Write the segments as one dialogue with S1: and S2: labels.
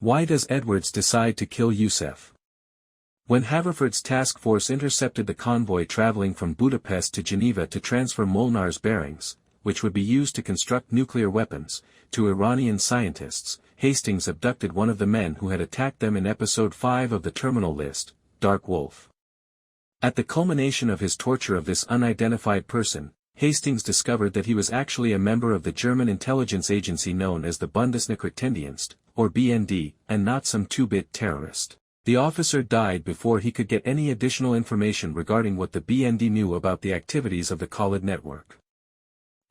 S1: Why does Edwards decide to kill Yousef? When Haverford's task force intercepted the convoy traveling from Budapest to Geneva to transfer Molnar's bearings, which would be used to construct nuclear weapons, to Iranian scientists, Hastings abducted one of the men who had attacked them in episode 5 of the Terminal List, Dark Wolf. At the culmination of his torture of this unidentified person, Hastings discovered that he was actually a member of the German intelligence agency known as the Bundesnachrichtendienst, or BND, and not some two-bit terrorist. The officer died before he could get any additional information regarding what the BND knew about the activities of the Khalid Network.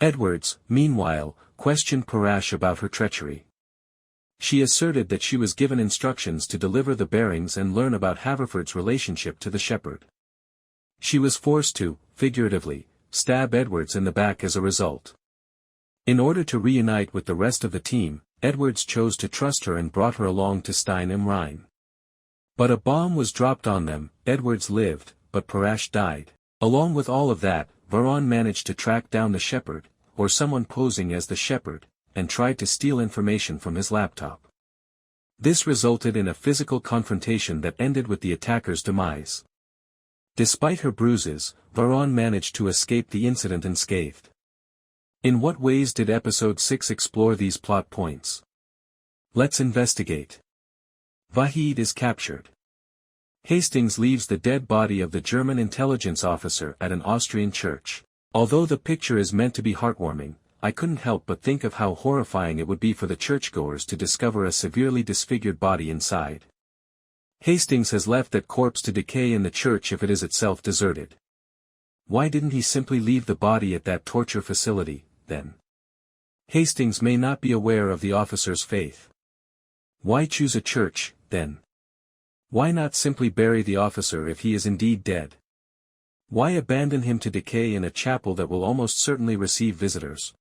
S1: Edwards, meanwhile, questioned Perash about her treachery. She asserted that she was given instructions to deliver the bearings and learn about Haverford's relationship to the shepherd. She was forced to, figuratively, stab Edwards in the back as a result. In order to reunite with the rest of the team, Edwards chose to trust her and brought her along to Stein am Rhein. But a bomb was dropped on them. Edwards lived, but Perash died. Along with all of that, Varon managed to track down the shepherd, or someone posing as the shepherd, and tried to steal information from his laptop. This resulted in a physical confrontation that ended with the attacker's demise. Despite her bruises, Varon managed to escape the incident unscathed. In what ways did episode 6 explore these plot points? Let's investigate. Vahid is captured. Hastings leaves the dead body of the German intelligence officer at an Austrian church. Although the picture is meant to be heartwarming, I couldn't help but think of how horrifying it would be for the churchgoers to discover a severely disfigured body inside. Hastings has left that corpse to decay in the church if it is itself deserted. Why didn't he simply leave the body at that torture facility, then? Hastings may not be aware of the officer's faith. Why choose a church, then? Why not simply bury the officer if he is indeed dead? Why abandon him to decay in a chapel that will almost certainly receive visitors?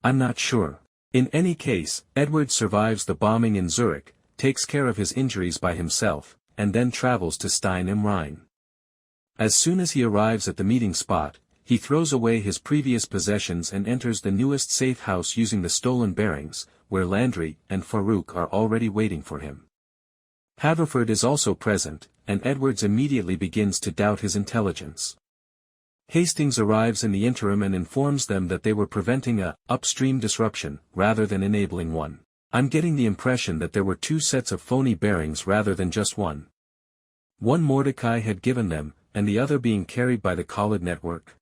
S1: I'm not sure. In any case, Edward survives the bombing in Zurich, takes care of his injuries by himself, and then travels to Stein am Rhein. As soon as he arrives at the meeting spot, he throws away his previous possessions and enters the newest safe house using the stolen bearings, where Landry and Farouk are already waiting for him. Haverford is also present, and Edwards immediately begins to doubt his intelligence. Hastings arrives in the interim and informs them that they were preventing a upstream disruption, rather than enabling one. I'm getting the impression that there were two sets of phony bearings rather than just one. One Mordecai had given them, and the other being carried by the Khalid Network.